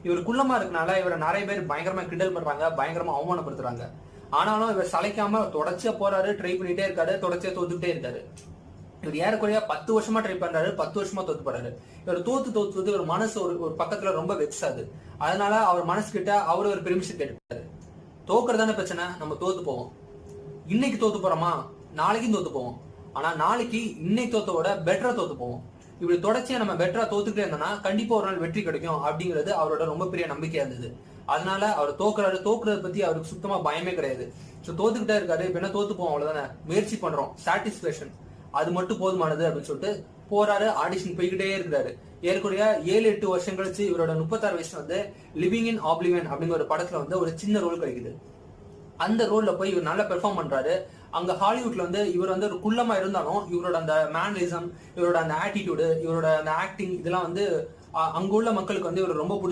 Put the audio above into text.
இவர் குள்ளமா இருக்கனால இவரை நிறைய பேர் பயங்கரமா கிண்டல் பண்றாங்க, பயங்கரமா அவமானப்படுத்துறாங்க. ஆனாலும் இவர் சளைக்காம தொடர்ச்சியா போறாரு, ட்ரை பண்ணிட்டே இருக்காரு, தொடர்ச்சியா தோத்துக்கிட்டே இருக்காரு. இவர் ஏறக்குறைய 10 வருஷமா ட்ரை பண்றாரு, 10 வருஷமா தோத்து போறாரு. இவர் தோத்து ஒரு மனசு ஒரு பக்கத்துல ரொம்ப வெக்ஸ் ஆகுது. அதனால அவர் மனசு கிட்ட அவரு ஒரு பெர்மிஷன் கேட்டுட்டாரு. தோக்குறதான பிரச்சனை, நம்ம தோத்து போவோம். இன்னைக்கு தோத்து போறோமா, நாளைக்கும் தோத்து போவோம். ஆனா நாளைக்கு இன்னைக்கு தோத்தோட பெட்டரா தோத்து போவோம். இப்படி தொடர்ச்சியா நம்ம பெட்டரா தோத்துக்கிட்டே இருந்தோம்னா கண்டிப்பா ஒரு நாள் வெற்றி கிடைக்கும் அப்படிங்கிறது அவரோட ரொம்ப பெரிய நம்பிக்கையா இருந்தது. அதனால அவர் தோக்குறத பத்தி அவருக்கு சுத்தமா பயமே கிடையாது. தோத்துக்கிட்டே இருக்காரு, இப்ப என்ன தோத்து போவோம் அவ்வளவுதானே, முயற்சி பண்றோம், சாட்டிஸ்பேக்ஷன் அது மட்டும் போதுமானது அப்படின்னு சொல்லிட்டு போறாரு. ஆடிஷன் போய்கிட்டே இருக்கிறாரு. ஏற்குறைய 7-8 வருஷம் கழிச்சு இவரோட 36 வயசுல லிவிங் இன் ஆப்லிவியன் அப்படிங்கிற ஒரு படத்துல ஒரு சின்ன ரோல் கிடைக்குது. அந்த ரோல்ல போய் இவர் நல்லா பெர்ஃபார்ம் பண்றாரு. அங்க ஹாலிவுட்ல இவர் ஒரு குள்ளமா இருந்தாலும் இவரோட அந்த மேனரிசம், இவரோட அந்த ஆட்டிடியூடு, இவரோட அந்த ஆக்டிங் இதெல்லாம் அங்க உள்ள மக்களுக்கு இவர் ரொம்ப பிடிச்சி